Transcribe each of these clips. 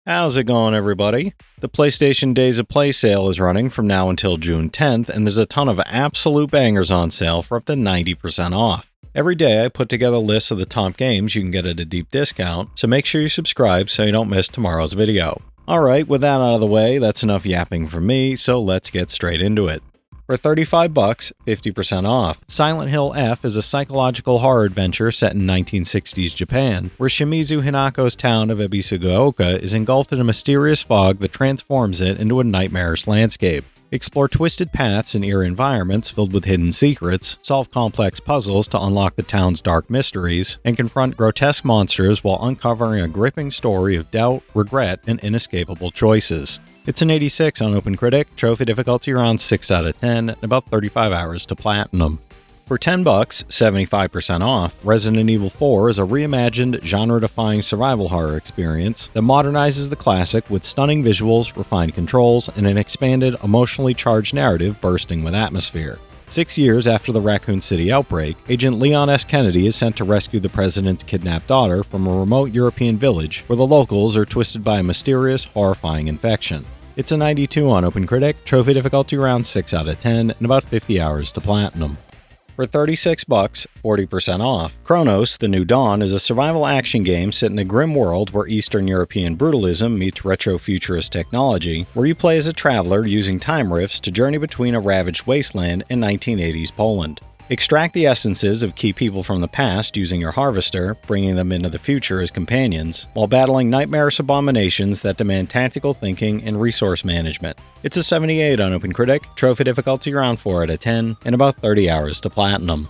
How's it going, everybody? The PlayStation Days of Play sale is running from now until June 10th, and there's a ton of absolute bangers on sale for up to 90% off. Every day I put together lists of the top games you can get at a deep discount, so make sure you subscribe so you don't miss tomorrow's video. Alright, with that out of the way, that's enough yapping from me, so let's get straight into it. For $35, 50% off. Silent Hill F is a psychological horror adventure set in 1960s Japan, where Shimizu Hinako's town of Ebisugaoka is engulfed in a mysterious fog that transforms it into a nightmarish landscape. Explore twisted paths and eerie environments filled with hidden secrets, solve complex puzzles to unlock the town's dark mysteries, and confront grotesque monsters while uncovering a gripping story of doubt, regret, and inescapable choices. It's an 86 on OpenCritic, trophy difficulty around 6 out of 10, and about 35 hours to platinum. For $10, 75% off, Resident Evil 4 is a reimagined, genre-defying survival horror experience that modernizes the classic with stunning visuals, refined controls, and an expanded, emotionally charged narrative bursting with atmosphere. 6 years after the Raccoon City outbreak, Agent Leon S. Kennedy is sent to rescue the president's kidnapped daughter from a remote European village where the locals are twisted by a mysterious, horrifying infection. It's a 92 on OpenCritic, trophy difficulty around 6 out of 10, and about 50 hours to platinum. For $36, 40% off. Cronos The New Dawn is a survival action game set in a grim world where Eastern European brutalism meets retro-futurist technology, where you play as a traveler using time rifts to journey between a ravaged wasteland in 1980s Poland. Extract the essences of key people from the past using your harvester, bringing them into the future as companions, while battling nightmarish abominations that demand tactical thinking and resource management. It's a 78 on OpenCritic, trophy difficulty around 4 out of 10, and about 30 hours to platinum.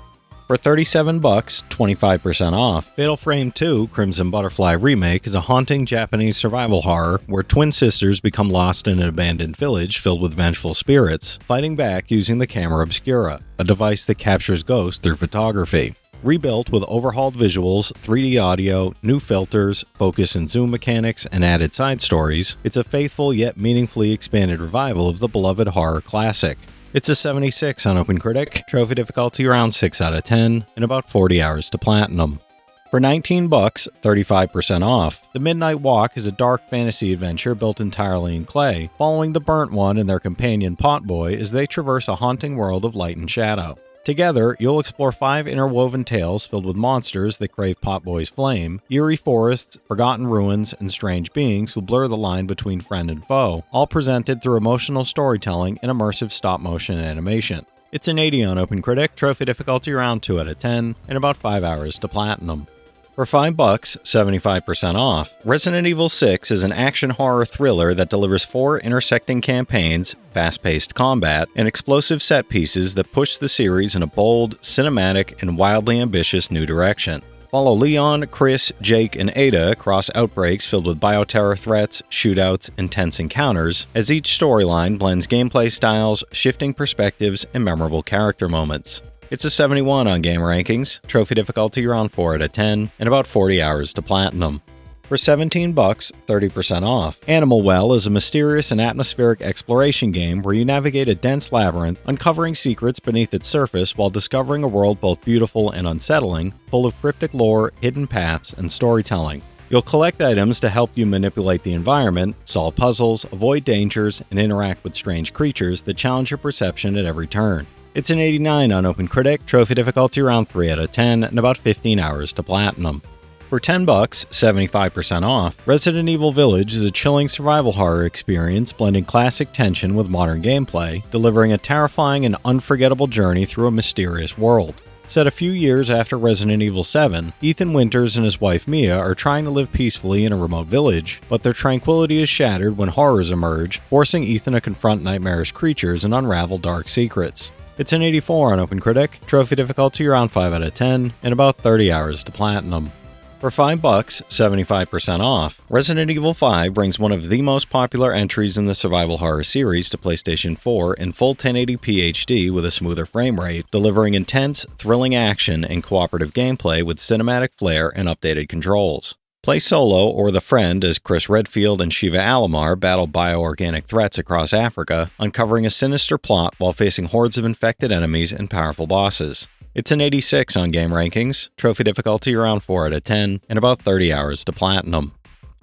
For $37, 25% off, Fatal Frame 2 Crimson Butterfly Remake is a haunting Japanese survival horror where twin sisters become lost in an abandoned village filled with vengeful spirits, fighting back using the camera obscura, a device that captures ghosts through photography. Rebuilt with overhauled visuals, 3D audio, new filters, focus and zoom mechanics, and added side stories, it's a faithful yet meaningfully expanded revival of the beloved horror classic. It's a 76 on OpenCritic, trophy difficulty around 6 out of 10, and about 40 hours to platinum. For $19, 35% off. The Midnight Walk is a dark fantasy adventure built entirely in clay, following the Burnt One and their companion Potboy as they traverse a haunting world of light and shadow. Together, you'll explore 5 interwoven tales filled with monsters that crave Potboy's flame, eerie forests, forgotten ruins, and strange beings who blur the line between friend and foe, all presented through emotional storytelling and immersive stop-motion animation. It's an 80 on OpenCritic, trophy difficulty around 2 out of 10, and about 5 hours to platinum. For $5, 75% off, Resident Evil 6 is an action horror thriller that delivers 4 intersecting campaigns, fast-paced combat, and explosive set pieces that push the series in a bold, cinematic, and wildly ambitious new direction. Follow Leon, Chris, Jake, and Ada across outbreaks filled with bioterror threats, shootouts, and tense encounters, as each storyline blends gameplay styles, shifting perspectives, and memorable character moments. It's a 71 on Game Rankings, trophy difficulty around 4 out of 10, and about 40 hours to platinum. For $17, 30% off. Animal Well is a mysterious and atmospheric exploration game where you navigate a dense labyrinth, uncovering secrets beneath its surface while discovering a world both beautiful and unsettling, full of cryptic lore, hidden paths, and storytelling. You'll collect items to help you manipulate the environment, solve puzzles, avoid dangers, and interact with strange creatures that challenge your perception at every turn. It's an 89 on OpenCritic, trophy difficulty around 3 out of 10, and about 15 hours to platinum. For $10, 75% off, Resident Evil Village is a chilling survival horror experience blending classic tension with modern gameplay, delivering a terrifying and unforgettable journey through a mysterious world. Set a few years after Resident Evil 7, Ethan Winters and his wife Mia are trying to live peacefully in a remote village, but their tranquility is shattered when horrors emerge, forcing Ethan to confront nightmarish creatures and unravel dark secrets. It's an 84 on OpenCritic, trophy difficulty around 5 out of 10, and about 30 hours to platinum. For $5, 75% off, Resident Evil 5 brings one of the most popular entries in the survival horror series to PlayStation 4 in full 1080p HD with a smoother frame rate, delivering intense, thrilling action and cooperative gameplay with cinematic flair and updated controls. Play solo or the friend as Chris Redfield and Shiva Alomar battle bioorganic threats across Africa, uncovering a sinister plot while facing hordes of infected enemies and powerful bosses. It's an 86 on Game Rankings, trophy difficulty around 4 out of 10, and about 30 hours to platinum.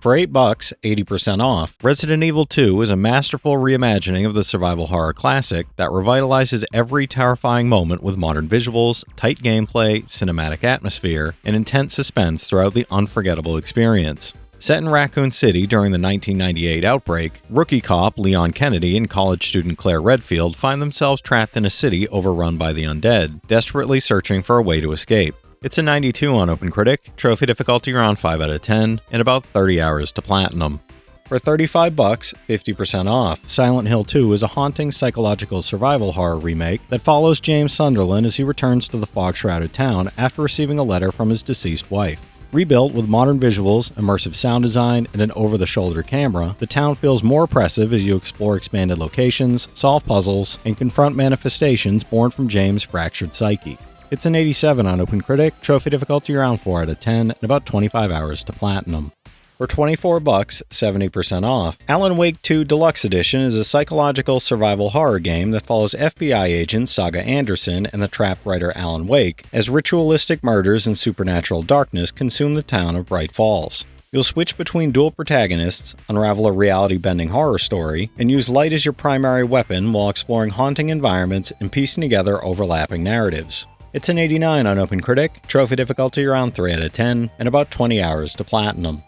For $8, 80% off, Resident Evil 2 is a masterful reimagining of the survival horror classic that revitalizes every terrifying moment with modern visuals, tight gameplay, cinematic atmosphere, and intense suspense throughout the unforgettable experience. Set in Raccoon City during the 1998 outbreak, rookie cop Leon Kennedy and college student Claire Redfield find themselves trapped in a city overrun by the undead, desperately searching for a way to escape. It's a 92 on OpenCritic, trophy difficulty around 5 out of 10, and about 30 hours to platinum. For $35, 50% off, Silent Hill 2 is a haunting psychological survival horror remake that follows James Sunderland as he returns to the fog-shrouded town after receiving a letter from his deceased wife. Rebuilt with modern visuals, immersive sound design, and an over-the-shoulder camera, the town feels more oppressive as you explore expanded locations, solve puzzles, and confront manifestations born from James' fractured psyche. It's an 87 on OpenCritic, trophy difficulty around 4 out of 10, and about 25 hours to platinum. For $24, 70% off, Alan Wake 2 Deluxe Edition is a psychological survival horror game that follows FBI agent Saga Anderson and the trap writer Alan Wake as ritualistic murders and supernatural darkness consume the town of Bright Falls. You'll switch between dual protagonists, unravel a reality-bending horror story, and use light as your primary weapon while exploring haunting environments and piecing together overlapping narratives. It's an 89 on OpenCritic, trophy difficulty around 3 out of 10, and about 20 hours to platinum.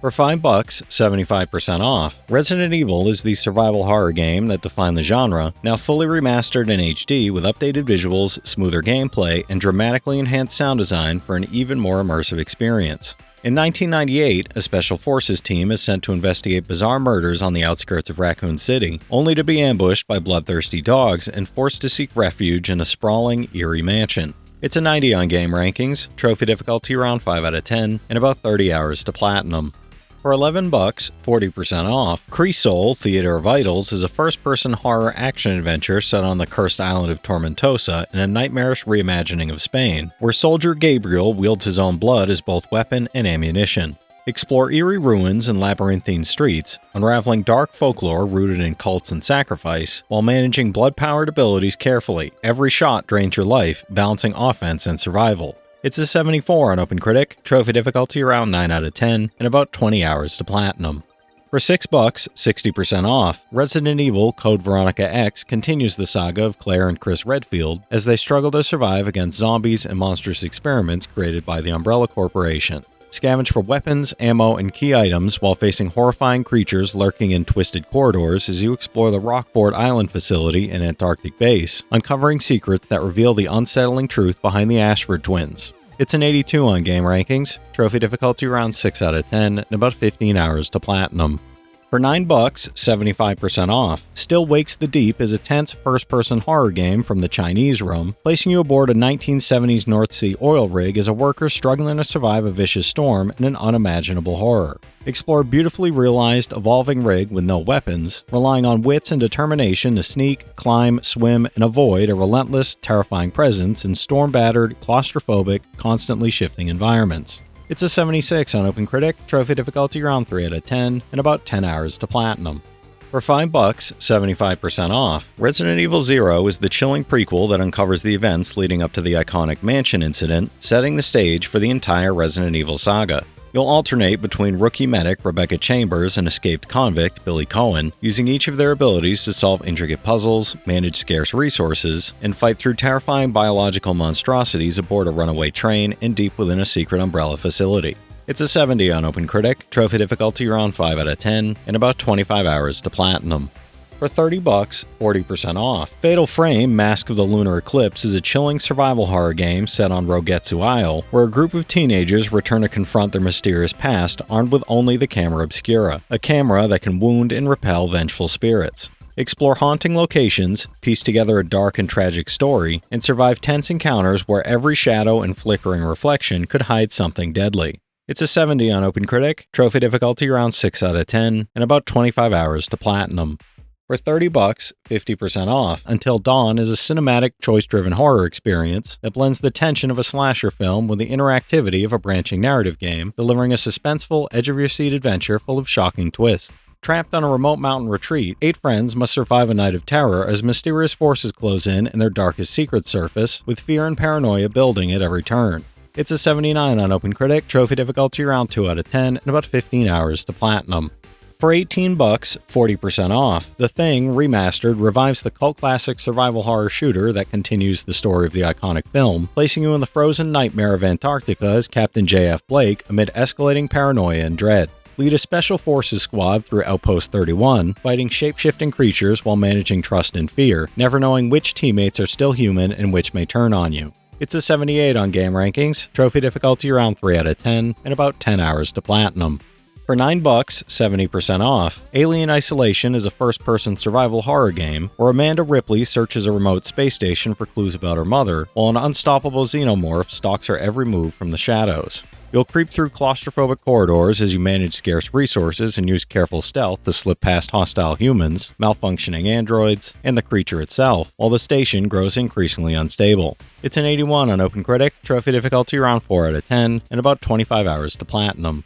For $5, 75% off, Resident Evil is the survival horror game that defined the genre, now fully remastered in HD with updated visuals, smoother gameplay, and dramatically enhanced sound design for an even more immersive experience. In 1998, a Special Forces team is sent to investigate bizarre murders on the outskirts of Raccoon City, only to be ambushed by bloodthirsty dogs and forced to seek refuge in a sprawling, eerie mansion. It's a 90 on game rankings, trophy difficulty around 5 out of 10, and about 30 hours to platinum. For $11, 40% off, Crisol Theater of Idols is a first-person horror action-adventure set on the cursed island of Tormentosa in a nightmarish reimagining of Spain, where soldier Gabriel wields his own blood as both weapon and ammunition. Explore eerie ruins and labyrinthine streets, unraveling dark folklore rooted in cults and sacrifice, while managing blood-powered abilities carefully. Every shot drains your life, balancing offense and survival. It's a 74 on OpenCritic, trophy difficulty around 9 out of 10, and about 20 hours to platinum. For $6, 60% off, Resident Evil Code Veronica X continues the saga of Claire and Chris Redfield as they struggle to survive against zombies and monstrous experiments created by the Umbrella Corporation. Scavenge for weapons, ammo, and key items while facing horrifying creatures lurking in twisted corridors as you explore the Rockport Island facility and Antarctic base, uncovering secrets that reveal the unsettling truth behind the Ashford twins. It's an 82 on game rankings, trophy difficulty around 6 out of 10, and about 15 hours to platinum. For $9, 75% off, Still Wakes the Deep is a tense first-person horror game from the Chinese Room, placing you aboard a 1970s North Sea oil rig as a worker struggling to survive a vicious storm in an unimaginable horror. Explore a beautifully realized, evolving rig with no weapons, relying on wits and determination to sneak, climb, swim, and avoid a relentless, terrifying presence in storm-battered, claustrophobic, constantly shifting environments. It's a 76 on OpenCritic, trophy difficulty around 3 out of 10, and about 10 hours to platinum. For $5, 75% off, Resident Evil 0 is the chilling prequel that uncovers the events leading up to the iconic mansion incident, setting the stage for the entire Resident Evil saga. You'll alternate between rookie medic Rebecca Chambers and escaped convict Billy Cohen, using each of their abilities to solve intricate puzzles, manage scarce resources, and fight through terrifying biological monstrosities aboard a runaway train and deep within a secret Umbrella facility. It's a 70 on OpenCritic, trophy difficulty around 5 out of 10, and about 25 hours to platinum. For $30, 40% off, Fatal Frame Mask of the Lunar Eclipse is a chilling survival horror game set on Rogetsu Isle, where a group of teenagers return to confront their mysterious past armed with only the camera obscura, a camera that can wound and repel vengeful spirits. Explore haunting locations, piece together a dark and tragic story, and survive tense encounters where every shadow and flickering reflection could hide something deadly. It's a 70 on OpenCritic, trophy difficulty around 6 out of 10, and about 25 hours to platinum. For $30, 50% off, Until Dawn is a cinematic, choice-driven horror experience that blends the tension of a slasher film with the interactivity of a branching narrative game, delivering a suspenseful, edge-of-your-seat adventure full of shocking twists. Trapped on a remote mountain retreat, 8 friends must survive a night of terror as mysterious forces close in and their darkest secrets surface, with fear and paranoia building at every turn. It's a 79 on OpenCritic, trophy difficulty around 2 out of 10, and about 15 hours to platinum. For $18, 40% off, The Thing Remastered revives the cult classic survival horror shooter that continues the story of the iconic film, placing you in the frozen nightmare of Antarctica as Captain J.F. Blake amid escalating paranoia and dread. Lead a Special Forces squad through Outpost 31, fighting shape-shifting creatures while managing trust and fear, never knowing which teammates are still human and which may turn on you. It's a 78 on Game Rankings, trophy difficulty around 3 out of 10, and about 10 hours to platinum. For $9, 70% off, Alien Isolation is a first-person survival horror game where Amanda Ripley searches a remote space station for clues about her mother, while an unstoppable xenomorph stalks her every move from the shadows. You'll creep through claustrophobic corridors as you manage scarce resources and use careful stealth to slip past hostile humans, malfunctioning androids, and the creature itself, while the station grows increasingly unstable. It's an 81 on OpenCritic, trophy difficulty around 4 out of 10, and about 25 hours to platinum.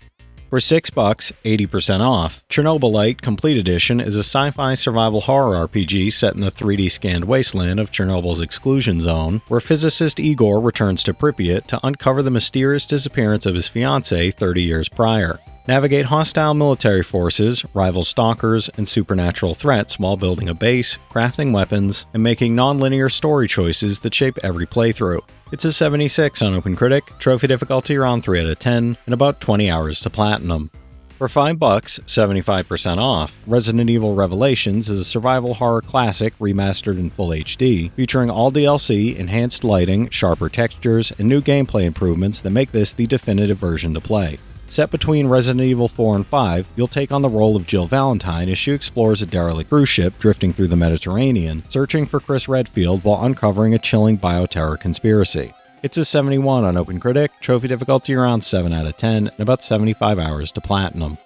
For $6, 80% off, Chernobylite Complete Edition is a sci-fi survival horror RPG set in the 3D scanned wasteland of Chernobyl's exclusion zone, where physicist Igor returns to Pripyat to uncover the mysterious disappearance of his fiancée 30 years prior. Navigate hostile military forces, rival stalkers, and supernatural threats while building a base, crafting weapons, and making non-linear story choices that shape every playthrough. It's a 76 on OpenCritic, trophy difficulty around 3 out of 10, and about 20 hours to platinum. For $5, 75% off, Resident Evil Revelations is a survival horror classic remastered in full HD, featuring all DLC, enhanced lighting, sharper textures, and new gameplay improvements that make this the definitive version to play. Set between Resident Evil 4 and 5, you'll take on the role of Jill Valentine as she explores a derelict cruise ship drifting through the Mediterranean, searching for Chris Redfield while uncovering a chilling bioterror conspiracy. It's a 71 on OpenCritic, trophy difficulty around 7 out of 10, and about 75 hours to platinum.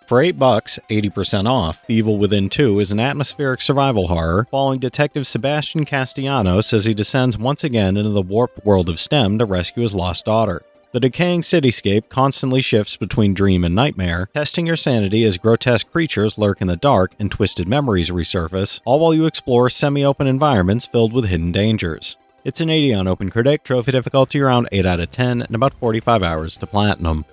For $8, 80% off, The Evil Within 2 is an atmospheric survival horror following Detective Sebastian Castellanos as he descends once again into the warped world of STEM to rescue his lost daughter. The decaying cityscape constantly shifts between dream and nightmare, testing your sanity as grotesque creatures lurk in the dark and twisted memories resurface, all while you explore semi-open environments filled with hidden dangers. It's an 80 on OpenCritic, trophy difficulty around 8 out of 10, and about 45 hours to platinum.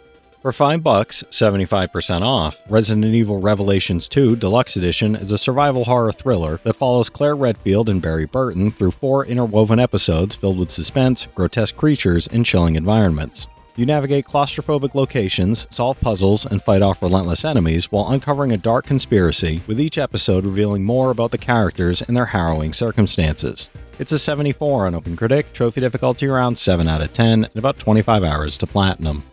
For $5, 75% off, Resident Evil Revelations 2 Deluxe Edition is a survival horror thriller that follows Claire Redfield and Barry Burton through 4 interwoven episodes filled with suspense, grotesque creatures, and chilling environments. You navigate claustrophobic locations, solve puzzles, and fight off relentless enemies while uncovering a dark conspiracy, with each episode revealing more about the characters and their harrowing circumstances. It's a 74 on OpenCritic, trophy difficulty around 7 out of 10, and about 25 hours to platinum.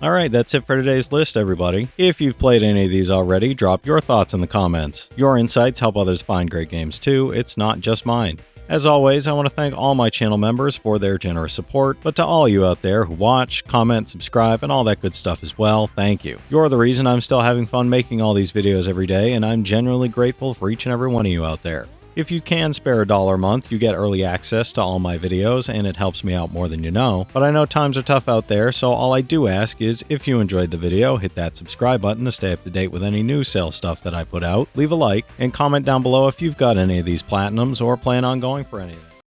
Alright, that's it for today's list, everybody. If you've played any of these already, drop your thoughts in the comments. Your insights help others find great games too, it's not just mine. As always, I want to thank all my channel members for their generous support, but to all you out there who watch, comment, subscribe, and all that good stuff as well, thank you. You're the reason I'm still having fun making all these videos every day, and I'm genuinely grateful for each and every one of you out there. If you can spare $1 a month, you get early access to all my videos, and it helps me out more than you know. But I know times are tough out there, so all I do ask is, if you enjoyed the video, hit that subscribe button to stay up to date with any new sale stuff that I put out, leave a like, and comment down below if you've got any of these platinums or plan on going for any of them.